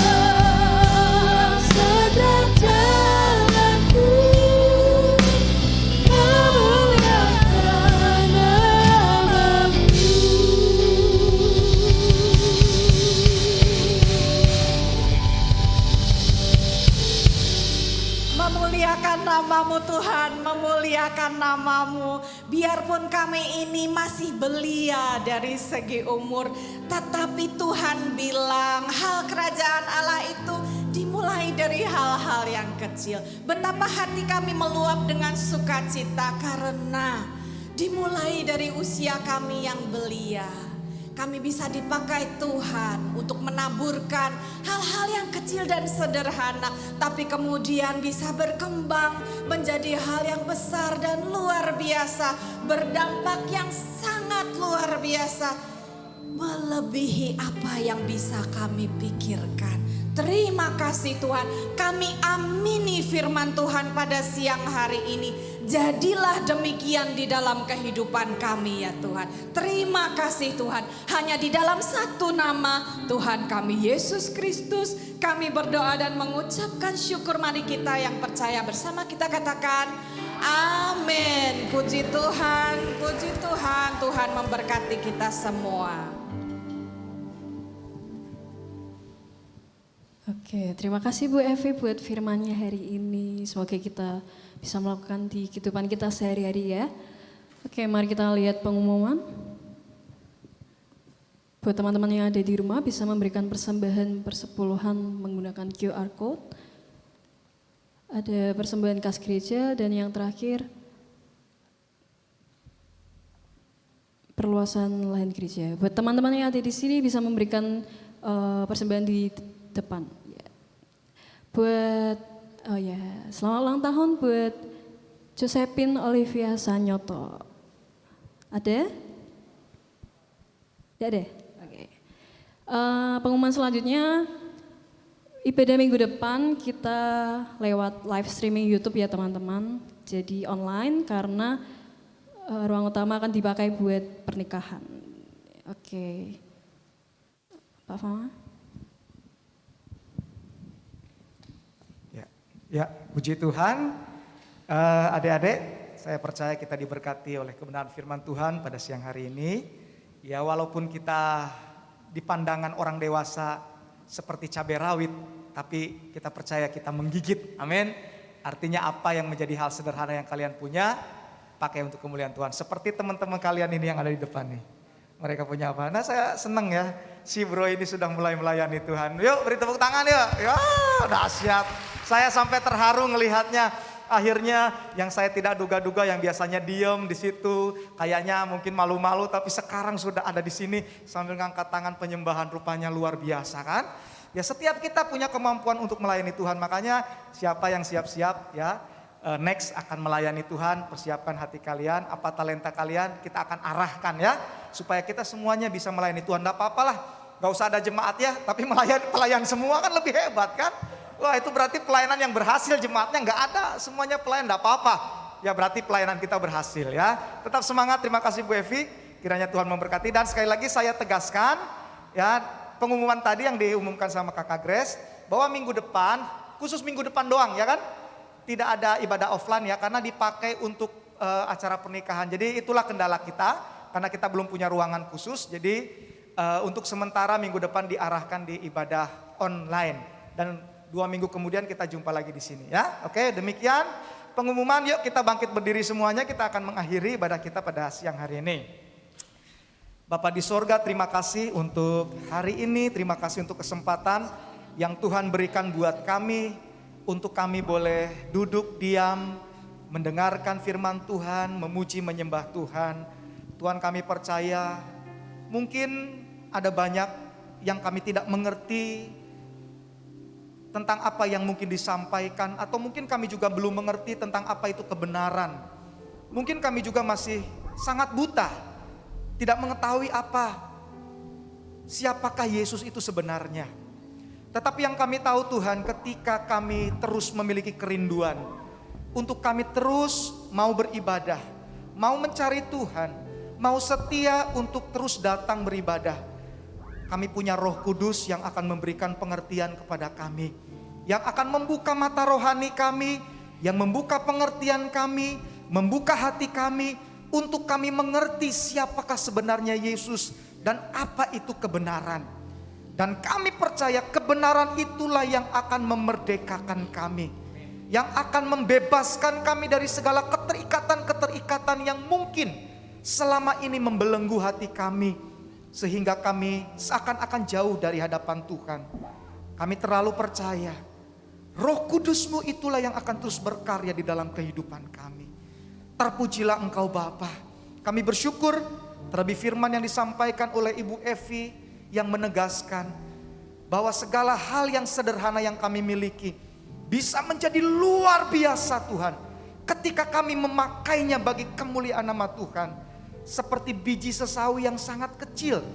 setiap jalanku, memuliakan nama-Mu. memuliakan nama-Mu Tuhan, memuliakan nama-Mu. Biarpun kami ini masih belia dari segi umur, tetapi Tuhan bilang hal kerajaan Allah itu dimulai dari hal-hal yang kecil. Betapa hati kami meluap dengan sukacita karena dimulai dari usia kami yang belia. Kami bisa dipakai Tuhan untuk menaburkan hal-hal yang kecil dan sederhana, tapi kemudian bisa berkembang menjadi hal yang besar dan luar biasa, berdampak yang sangat luar biasa, melebihi apa yang bisa kami pikirkan. Terima kasih Tuhan, kami amini firman Tuhan pada siang hari ini. Jadilah demikian di dalam kehidupan kami ya Tuhan. Terima kasih Tuhan. Hanya di dalam satu nama Tuhan kami Yesus Kristus kami berdoa dan mengucapkan syukur. Mari kita yang percaya bersama kita katakan amin. Puji Tuhan, puji Tuhan. Tuhan memberkati kita semua. Oke, terima kasih Bu Evi buat firman-Nya hari ini. Semoga kita bisa melakukan di kehidupan kita sehari-hari ya. Oke, mari kita lihat pengumuman. Buat teman-teman yang ada di rumah bisa memberikan persembahan persepuluhan menggunakan QR Code. Ada persembahan kas gereja dan yang terakhir perluasan lahan gereja. Buat teman-teman yang ada di sini bisa memberikan persembahan di depan. Ya. Buat selamat ulang tahun buat Josephine Olivia Sanyoto. Ada? Tidak ada? Oke. Pengumuman selanjutnya ibadah minggu depan kita lewat live streaming YouTube ya teman-teman. Jadi online karena ruang utama akan dipakai buat pernikahan. Oke. Pak Fama? Ya, puji Tuhan. Adik-adik, saya percaya kita diberkati oleh kebenaran firman Tuhan pada siang hari ini. Ya, walaupun kita di pandangan orang dewasa seperti cabai rawit, tapi kita percaya kita menggigit. Amin. Artinya apa yang menjadi hal sederhana yang kalian punya, pakai untuk kemuliaan Tuhan. Seperti teman-teman kalian ini yang ada di depan nih. Mereka punya apa? Nah, saya senang ya, si bro ini sudah mulai melayani Tuhan. Yuk, beri tepuk tangan yuk. Ya, dahsyat. Saya sampai terharu ngelihatnya. Akhirnya yang saya tidak duga-duga, yang biasanya diem di situ, kayaknya mungkin malu-malu, tapi sekarang sudah ada di sini sambil ngangkat tangan penyembahan, rupanya luar biasa kan? Ya, setiap kita punya kemampuan untuk melayani Tuhan, makanya siapa yang siap-siap ya next akan melayani Tuhan, persiapkan hati kalian, apa talenta kalian kita akan arahkan ya, supaya kita semuanya bisa melayani Tuhan. Gak apa-apalah, gak usah ada jemaat ya, tapi pelayan semua kan lebih hebat kan? Wah, itu berarti pelayanan yang berhasil, jemaatnya nggak ada, semuanya pelayan, nggak apa-apa. Ya berarti pelayanan kita berhasil ya. Tetap semangat, terima kasih Bu Evi, kiranya Tuhan memberkati. Dan sekali lagi saya tegaskan ya, pengumuman tadi yang diumumkan sama Kakak Grace, bahwa minggu depan, khusus minggu depan doang ya kan, tidak ada ibadah offline ya, karena dipakai untuk acara pernikahan. Jadi itulah kendala kita, karena kita belum punya ruangan khusus, jadi untuk sementara minggu depan diarahkan di ibadah online. Dan 2 minggu kemudian kita jumpa lagi di sini ya. Oke, demikian pengumuman. Yuk kita bangkit berdiri semuanya, kita akan mengakhiri ibadah kita pada siang hari ini. Bapa di sorga, terima kasih untuk hari ini, terima kasih untuk kesempatan yang Tuhan berikan buat kami, untuk kami boleh duduk diam, mendengarkan firman Tuhan, memuji menyembah Tuhan. Tuhan, kami percaya mungkin ada banyak yang kami tidak mengerti tentang apa yang mungkin disampaikan, atau mungkin kami juga belum mengerti tentang apa itu kebenaran. Mungkin kami juga masih sangat buta, tidak mengetahui siapakah Yesus itu sebenarnya. Tetapi yang kami tahu Tuhan, ketika kami terus memiliki kerinduan untuk kami terus mau beribadah, mau mencari Tuhan, mau setia untuk terus datang beribadah, kami punya Roh Kudus yang akan memberikan pengertian kepada kami, yang akan membuka mata rohani kami, yang membuka pengertian kami, membuka hati kami, untuk kami mengerti siapakah sebenarnya Yesus dan apa itu kebenaran. Dan kami percaya kebenaran itulah yang akan memerdekakan kami, yang akan membebaskan kami dari segala keterikatan-keterikatan yang mungkin selama ini membelenggu hati kami, sehingga kami seakan-akan jauh dari hadapan Tuhan. Kami terlalu percaya Roh Kudus-Mu itulah yang akan terus berkarya di dalam kehidupan kami. Terpujilah Engkau Bapa. Kami bersyukur terlebih firman yang disampaikan oleh Ibu Evi yang menegaskan bahwa segala hal yang sederhana yang kami miliki bisa menjadi luar biasa Tuhan, ketika kami memakainya bagi kemuliaan nama Tuhan. Seperti biji sesawi yang sangat kecil,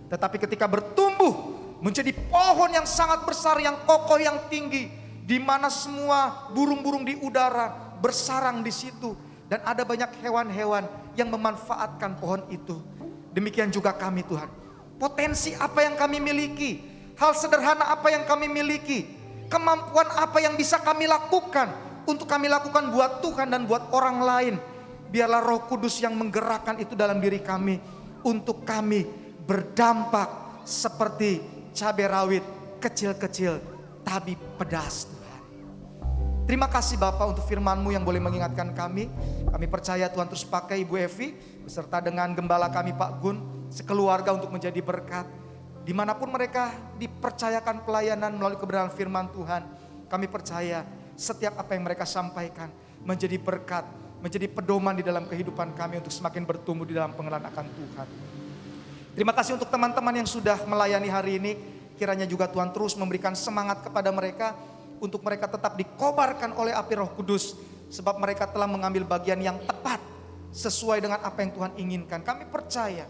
tetapi ketika bertumbuh menjadi pohon yang sangat besar, yang kokoh, yang tinggi, di mana semua burung-burung di udara bersarang di situ. Dan ada banyak hewan-hewan yang memanfaatkan pohon itu. Demikian juga kami Tuhan. Potensi apa yang kami miliki, hal sederhana apa yang kami miliki, kemampuan apa yang bisa kami lakukan untuk kami lakukan buat Tuhan dan buat orang lain. Biarlah Roh Kudus yang menggerakkan itu dalam diri kami untuk kami berdampak seperti cabai rawit kecil-kecil tapi pedas Tuhan. Terima kasih Bapak untuk firman-Mu yang boleh mengingatkan kami. Kami percaya Tuhan terus pakai Ibu Evi beserta dengan gembala kami Pak Gun sekeluarga untuk menjadi berkat. Dimanapun mereka dipercayakan pelayanan melalui kebenaran firman Tuhan, kami percaya setiap apa yang mereka sampaikan menjadi berkat, menjadi pedoman di dalam kehidupan kami untuk semakin bertumbuh di dalam pengenalan akan Tuhan. Terima kasih untuk teman-teman yang sudah melayani hari ini. Kiranya juga Tuhan terus memberikan semangat kepada mereka untuk mereka tetap dikobarkan oleh api Roh Kudus, sebab mereka telah mengambil bagian yang tepat sesuai dengan apa yang Tuhan inginkan. Kami percaya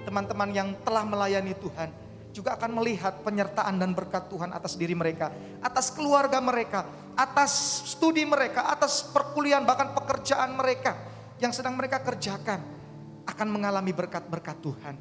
teman-teman yang telah melayani Tuhan juga akan melihat penyertaan dan berkat Tuhan atas diri mereka, atas keluarga mereka, atas studi mereka, atas perkuliahan bahkan pekerjaan mereka yang sedang mereka kerjakan akan mengalami berkat-berkat Tuhan.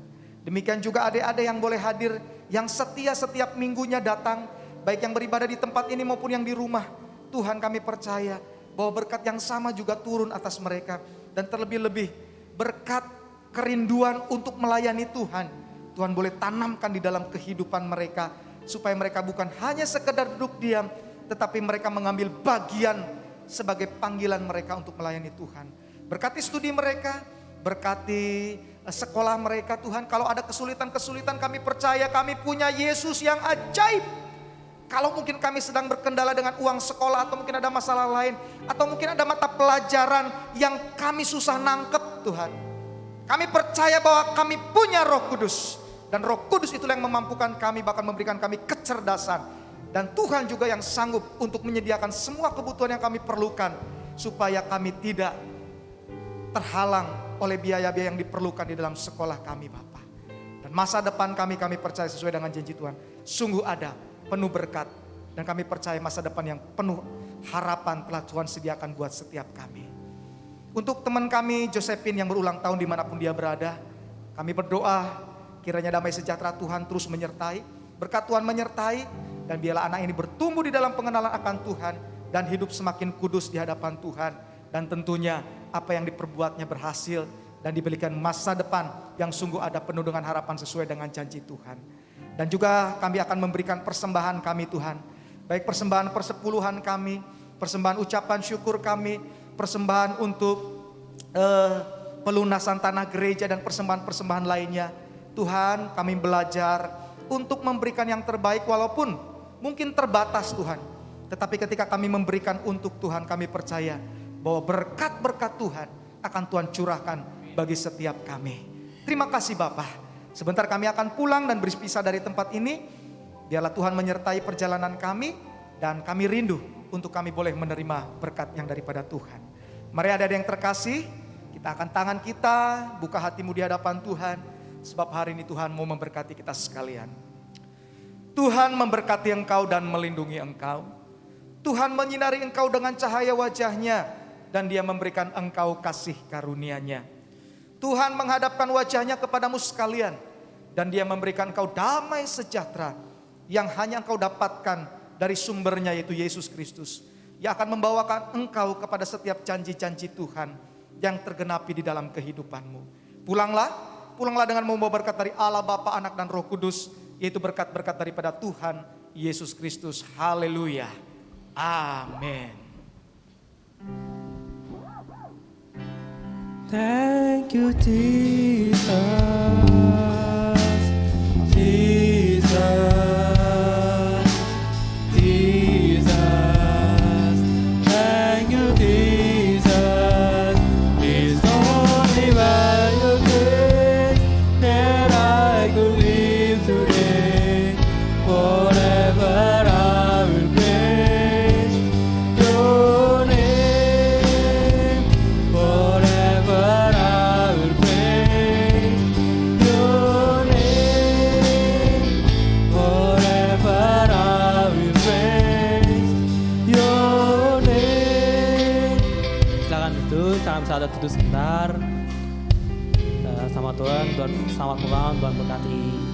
Demikian juga adik-adik yang boleh hadir, yang setia setiap minggunya datang, baik yang beribadah di tempat ini maupun yang di rumah. Tuhan kami percaya bahwa berkat yang sama juga turun atas mereka. Dan terlebih-lebih berkat kerinduan untuk melayani Tuhan, Tuhan boleh tanamkan di dalam kehidupan mereka. Supaya mereka bukan hanya sekedar duduk diam, tetapi mereka mengambil bagian sebagai panggilan mereka untuk melayani Tuhan. Berkati studi mereka, berkati sekolah mereka Tuhan. Kalau ada kesulitan-kesulitan, kami percaya kami punya Yesus yang ajaib. Kalau mungkin kami sedang berkendala dengan uang sekolah, atau mungkin ada masalah lain, atau mungkin ada mata pelajaran yang kami susah nangkep Tuhan, kami percaya bahwa kami punya Roh Kudus. Dan Roh Kudus itulah yang memampukan kami, bahkan memberikan kami kecerdasan. Dan Tuhan juga yang sanggup untuk menyediakan semua kebutuhan yang kami perlukan, supaya kami tidak terhalang oleh biaya-biaya yang diperlukan di dalam sekolah kami Bapa. Dan masa depan kami percaya sesuai dengan janji Tuhan, sungguh ada, penuh berkat. Dan kami percaya masa depan yang penuh harapan telah Tuhan sediakan buat setiap kami. Untuk teman kami Josephine yang berulang tahun dimanapun dia berada, kami berdoa kiranya damai sejahtera Tuhan terus menyertai, berkat Tuhan menyertai, dan biarlah anak ini bertumbuh di dalam pengenalan akan Tuhan dan hidup semakin kudus di hadapan Tuhan. Dan tentunya apa yang diperbuatnya berhasil dan diberikan masa depan yang sungguh ada, penuh dengan harapan sesuai dengan janji Tuhan. Dan juga kami akan memberikan persembahan kami Tuhan, baik persembahan persepuluhan kami, persembahan ucapan syukur kami, persembahan untuk pelunasan tanah gereja dan persembahan-persembahan lainnya. Tuhan, kami belajar untuk memberikan yang terbaik walaupun mungkin terbatas Tuhan. Tetapi ketika kami memberikan untuk Tuhan, kami percaya bahwa berkat-berkat Tuhan akan Tuhan curahkan bagi setiap kami. Terima kasih Bapak. Sebentar kami akan pulang dan berpisah dari tempat ini. Biarlah Tuhan menyertai perjalanan kami, dan kami rindu untuk kami boleh menerima berkat yang daripada Tuhan. Mari ada yang terkasih, kita akan tangan kita, buka hatimu di hadapan Tuhan. Sebab hari ini Tuhan mau memberkati kita sekalian. Tuhan memberkati engkau dan melindungi engkau. Tuhan menyinari engkau dengan cahaya wajahnya, dan dia memberikan engkau kasih karunia-Nya. Tuhan menghadapkan wajahnya kepadamu sekalian, dan dia memberikan engkau damai sejahtera yang hanya engkau dapatkan dari sumbernya, yaitu Yesus Kristus, yang akan membawakan engkau kepada setiap janji-janji Tuhan yang tergenapi di dalam kehidupanmu. Pulanglah dengan membawa berkat dari Allah Bapa, Anak dan Roh Kudus, yaitu berkat-berkat daripada Tuhan Yesus Kristus. Haleluya. Amin. Thank you Jesus, Jesus. Silakan bisa ada duduk sebentar. Sama Tuhan, selamat pulang, Tuhan berkati.